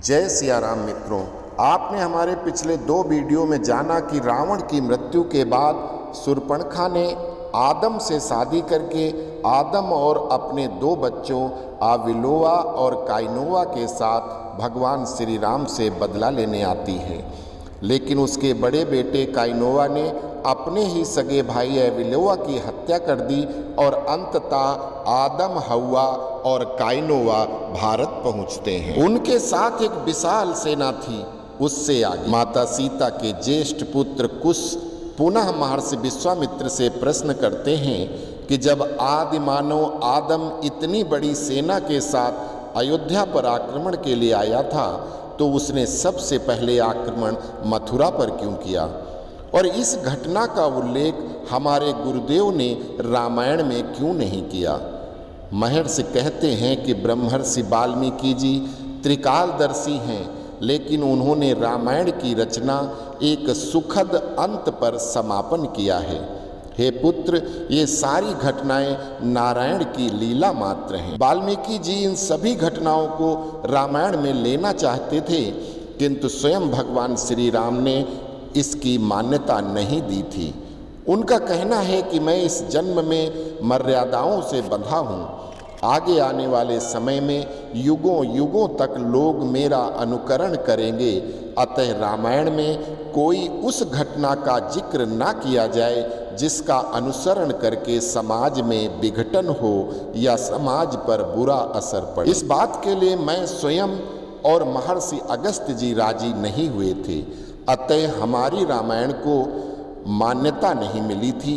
जय सिया राम मित्रों, आपने हमारे पिछले 2 वीडियो में जाना कि रावण की मृत्यु के बाद शूर्पणखा ने आदम से शादी करके आदम और अपने 2 बच्चों आविलोआ और काइनोआ के साथ भगवान श्री राम से बदला लेने आती है। लेकिन उसके बड़े बेटे काइनोआ ने अपने ही सगे भाई एविलोआ की हत्या कर दी और अंततः आदम, हव्वा और काइनोआ भारत पहुंचते हैं। उनके साथ एक विशाल सेना थी। उससे आगे माता सीता के ज्येष्ठ पुत्र कुश पुनः महर्षि विश्वामित्र से प्रश्न करते हैं कि जब आदि मानव आदम इतनी बड़ी सेना के साथ अयोध्या पर आक्रमण के लिए आया था तो उसने सबसे पहले आक्रमण मथुरा पर क्यों किया, और इस घटना का उल्लेख हमारे गुरुदेव ने रामायण में क्यों नहीं किया। महर्षि कहते हैं कि ब्रह्मर्षि वाल्मीकि जी त्रिकालदर्शी हैं, लेकिन उन्होंने रामायण की रचना एक सुखद अंत पर समापन किया है। हे पुत्र, ये सारी घटनाएं नारायण की लीला मात्र हैं। वाल्मीकि जी इन सभी घटनाओं को रामायण में लेना चाहते थे, किंतु स्वयं भगवान श्री राम ने इसकी मान्यता नहीं दी थी। उनका कहना है कि मैं इस जन्म में मर्यादाओं से बंधा हूँ। आगे आने वाले समय में युगों युगों तक लोग मेरा अनुकरण करेंगे, अतः रामायण में कोई उस घटना का जिक्र ना किया जाए जिसका अनुसरण करके समाज में विघटन हो या समाज पर बुरा असर पड़े। इस बात के लिए मैं स्वयं और महर्षि अगस्त्य जी राजी नहीं हुए थे, अतः हमारी रामायण को मान्यता नहीं मिली थी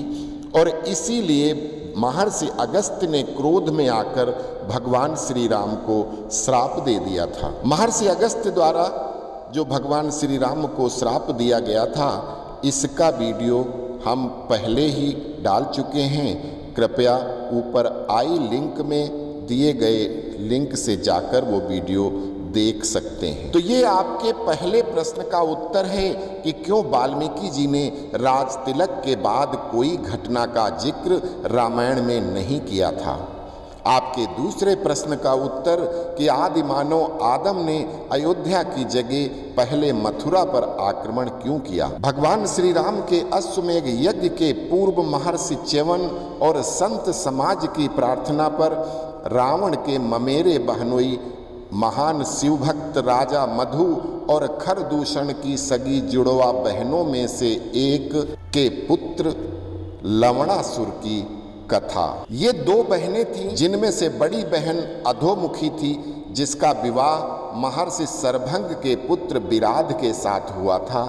और इसीलिए महर्षि अगस्त्य ने क्रोध में आकर भगवान श्री राम को श्राप दे दिया था। महर्षि अगस्त्य द्वारा जो भगवान श्री राम को श्राप दिया गया था, इसका वीडियो हम पहले ही डाल चुके हैं। कृपया ऊपर आई लिंक में दिए गए लिंक से जाकर वो वीडियो देख सकते हैं। तो ये आपके पहले प्रश्न का उत्तर है कि क्यों वाल्मीकि जी ने राज तिलक के बाद कोई घटना का जिक्र रामायण में नहीं किया था। आपके दूसरे प्रश्न का उत्तर कि आदि मानव आदम ने अयोध्या की जगह पहले मथुरा पर आक्रमण क्यों किया। भगवान श्री राम के अश्वमेघ यज्ञ के पूर्व महर्षि च्यवन और संत समाज की प्रार्थना पर रावण के ममेरे बहनोई महान शिवभक्त राजा मधु और खरदूषण की सगी जुड़वा बहनों में से एक के पुत्र लवणासुर की कथा। ये 2 बहनें थीं, जिनमें से बड़ी बहन अधोमुखी थी, जिसका विवाह महर्षि सरभंग के पुत्र विराध के साथ हुआ था।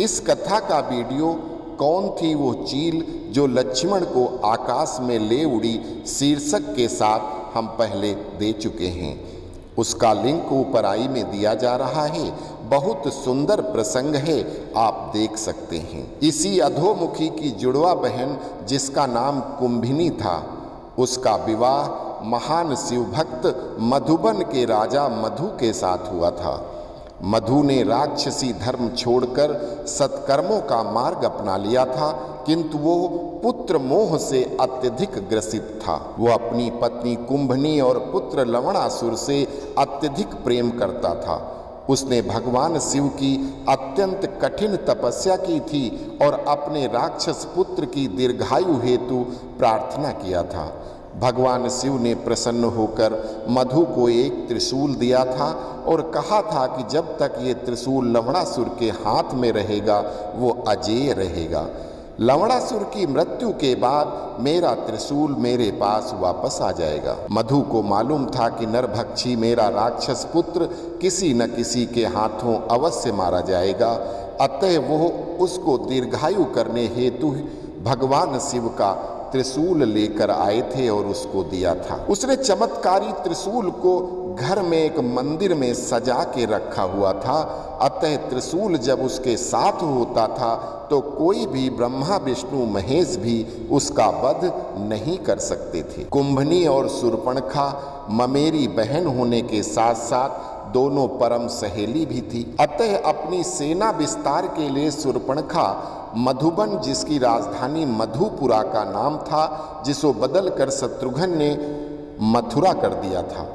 इस कथा का वीडियो कौन थी वो चील जो लक्ष्मण को आकाश में ले उड़ी शीर्षक के साथ हम पहले दे चुके हैं। उसका लिंक ऊपर आई में दिया जा रहा है। बहुत सुंदर प्रसंग है, आप देख सकते हैं। इसी अधोमुखी की जुड़वा बहन जिसका नाम कुंभिनी था, उसका विवाह महान शिवभक्त मधुबन के राजा मधु के साथ हुआ था। मधु ने राक्षसी धर्म छोड़कर सत्कर्मों का मार्ग अपना लिया था, किंतु वो पुत्र मोह से अत्यधिक ग्रसित था। वो अपनी पत्नी कुंभनी और पुत्र लवणासुर से अत्यधिक प्रेम करता था। उसने भगवान शिव की अत्यंत कठिन तपस्या की थी और अपने राक्षस पुत्र की दीर्घायु हेतु प्रार्थना किया था। भगवान शिव ने प्रसन्न होकर मधु को एक त्रिशूल दिया था और कहा था कि जब तक ये त्रिशूल लवणासुर के हाथ में रहेगा वो अजेय रहेगा। लवणासुर की मृत्यु के बाद मेरा त्रिशूल मेरे पास वापस आ जाएगा। मधु को मालूम था कि नरभक्षी मेरा राक्षस पुत्र किसी न किसी के हाथों अवश्य मारा जाएगा, अतः वो उसको दीर्घायु करने हेतु भगवान शिव का त्रिशूल लेकर आए थे और उसको दिया था। उसने चमत्कारी त्रिशूल को घर में एक मंदिर में सजा के रखा हुआ था, अतः त्रिशूल जब उसके साथ होता था तो कोई भी ब्रह्मा विष्णु महेश भी उसका वध नहीं कर सकते थे। कुंभनी और शूर्पणखा ममेरी बहन होने के साथ साथ दोनों परम सहेली भी थी, अतः अपनी सेना विस्तार के लिए शूर्पणखा मधुबन, जिसकी राजधानी मधुपुरा का नाम था, जिसको बदलकर शत्रुघ्न ने मथुरा कर दिया था,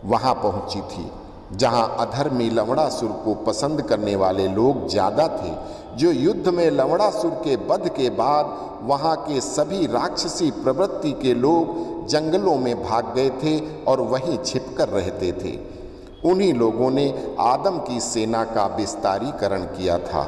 वहां पहुंची थी। जहां अधर्मी लवणासुर को पसंद करने वाले लोग ज्यादा थे, जो युद्ध में लवणासुर के वध के बाद वहां के सभी राक्षसी प्रवृत्ति के लोग जंगलों में भाग गए थे और वहीं छिपकर रहते थे। उन्हीं लोगों ने आदम की सेना का विस्तारीकरण किया था।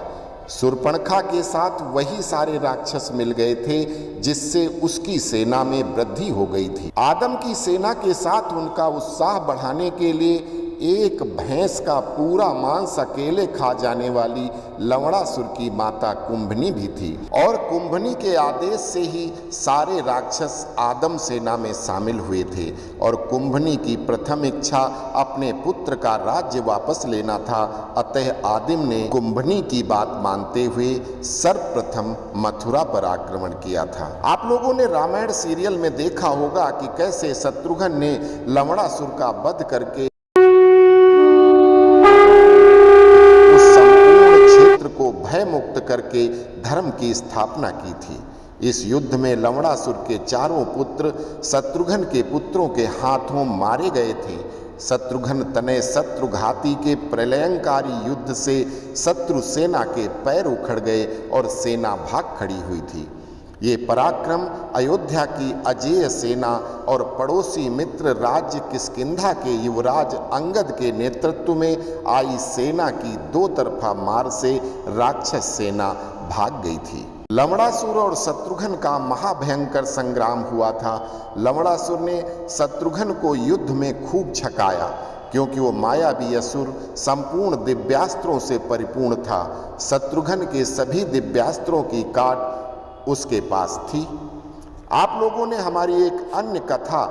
शूर्पणखा के साथ वही सारे राक्षस मिल गए थे जिससे उसकी सेना में वृद्धि हो गई थी। आदम की सेना के साथ उनका उत्साह बढ़ाने के लिए एक भैंस का पूरा मांस अकेले खा जाने वाली लवणासुर की माता कुंभनी भी थी, और कुंभनी के आदेश से ही सारे राक्षस आदम सेना में शामिल हुए थे। और कुंभनी की प्रथम इच्छा अपने पुत्र का राज्य वापस लेना था। अतः आदिम ने कुंभनी की बात मानते हुए सर्वप्रथम मथुरा पर आक्रमण किया था। आप लोगों ने रामायण सीरियल में देखा होगा कि कैसे शत्रुघ्न ने लवणासुर का वध करके को भय मुक्त करके धर्म की स्थापना की थी। इस युद्ध में लवणासुर के चारों पुत्र शत्रुघ्न के पुत्रों के हाथों मारे गए थे। शत्रुघ्न तनय शत्रुघाती के प्रलयंकारी युद्ध से शत्रु सेना के पैर उखड़ गए और सेना भाग खड़ी हुई थी। ये पराक्रम अयोध्या की अजेय सेना और पड़ोसी मित्र राज्य किष्किंधा के युवराज अंगद के नेतृत्व में आई सेना की दो तरफा मार से राक्षस सेना भाग गई थी। लवणासुर और शत्रुघ्न का महाभयंकर संग्राम हुआ था। लवणासुर ने शत्रुघ्न को युद्ध में खूब छकाया, क्योंकि वो मायावी असुर संपूर्ण दिव्यास्त्रों से परिपूर्ण था। शत्रुघ्न के सभी दिव्यास्त्रों की काट उसके पास थी। आप लोगों ने हमारी एक अन्य कथा,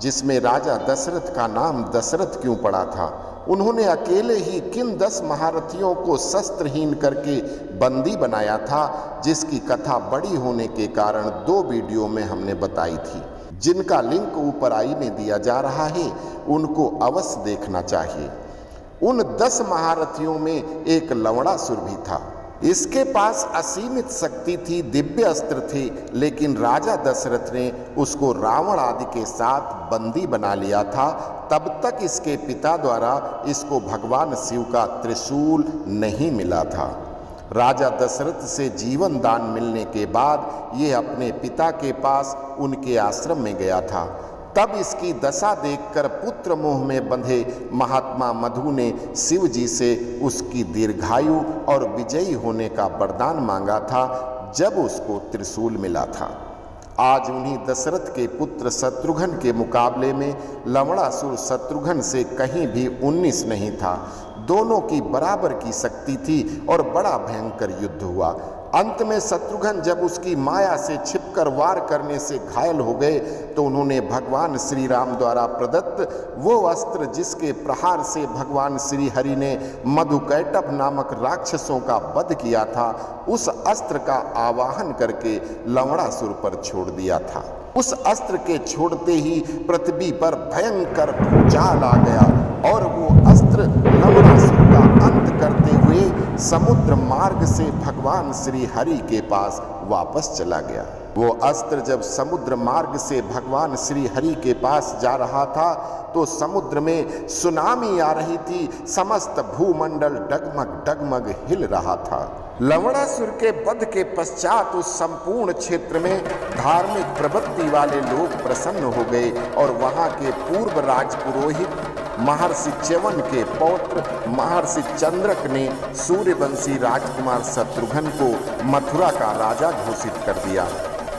जिसमें राजा दशरथ का नाम दशरथ क्यों पड़ा था, उन्होंने अकेले ही किन 10 महारथियों को शस्त्रहीन करके बंदी बनाया था, जिसकी कथा बड़ी होने के कारण 2 वीडियो में हमने बताई थी, जिनका लिंक ऊपर आई में दिया जा रहा है। उनको अवश्य देखना चाहिए। उन 10 महारथियों में एक लवणासुर भी था। इसके पास असीमित शक्ति थी, दिव्य अस्त्र थे, लेकिन राजा दशरथ ने उसको रावण आदि के साथ बंदी बना लिया था। तब तक इसके पिता द्वारा इसको भगवान शिव का त्रिशूल नहीं मिला था। राजा दशरथ से जीवन दान मिलने के बाद ये अपने पिता के पास उनके आश्रम में गया था। तब इसकी दशा देखकर पुत्र मोह में बंधे महात्मा मधु ने शिव जी से उसकी दीर्घायु और विजयी होने का वरदान मांगा था, जब उसको त्रिशूल मिला था। आज उन्हीं दशरथ के पुत्र शत्रुघ्न के मुकाबले में लवणासुर शत्रुघ्न से कहीं भी 19 नहीं था। दोनों की बराबर की शक्ति थी और बड़ा भयंकर युद्ध हुआ। अंत में शत्रुघ्न जब उसकी माया से छिपकर वार करने से घायल हो गए, तो उन्होंने भगवान श्री राम द्वारा प्रदत्त वो अस्त्र, जिसके प्रहार से भगवान श्री हरि ने मधुकैटभ नामक राक्षसों का वध किया था, उस अस्त्र का आवाहन करके लवणासुर पर छोड़ दिया था। उस अस्त्र के छोड़ते ही पृथ्वी पर भयंकर भूचाल आ गया और वो अस्त्र लवणासुर का अंत करते हुए समुद्र मार्ग से भगवान श्री हरि के पास वापस चला गया। वो अस्त्र जब समुद्र मार्ग से भगवान श्री हरि के पास जा रहा था, तो समुद्र में सुनामी आ रही थी। समस्त भूमंडल डगमग डगमग हिल रहा था। लवणासुर के वध के पश्चात उस संपूर्ण क्षेत्र में धार्मिक प्रवृत्ति वाले लोग प्रसन्न हो गए और वहां के पूर्व राजपुरोहित महर्षि च्यवन के पौत्र महर्षि चंद्रक ने सूर्यवंशी राजकुमार शत्रुघ्न को मथुरा का राजा घोषित कर दिया।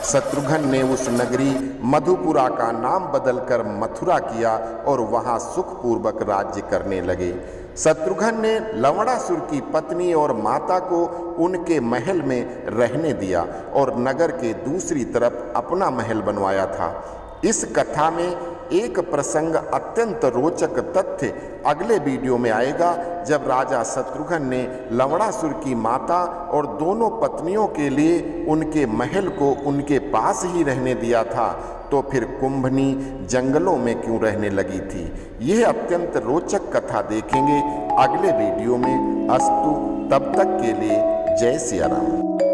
शत्रुघ्न ने उस नगरी मधुपुरा का नाम बदलकर मथुरा किया और वहां सुखपूर्वक राज्य करने लगे। शत्रुघ्न ने लवणासुर की पत्नी और माता को उनके महल में रहने दिया और नगर के दूसरी तरफ अपना महल बनवाया था। इस कथा में एक प्रसंग अत्यंत रोचक तथ्य अगले वीडियो में आएगा, जब राजा शत्रुघ्न ने लवणासुर की माता और दोनों पत्नियों के लिए उनके महल को उनके पास ही रहने दिया था, तो फिर कुंभनी जंगलों में क्यों रहने लगी थी। यह अत्यंत रोचक कथा देखेंगे अगले वीडियो में। अस्तु, तब तक के लिए जय सिया राम।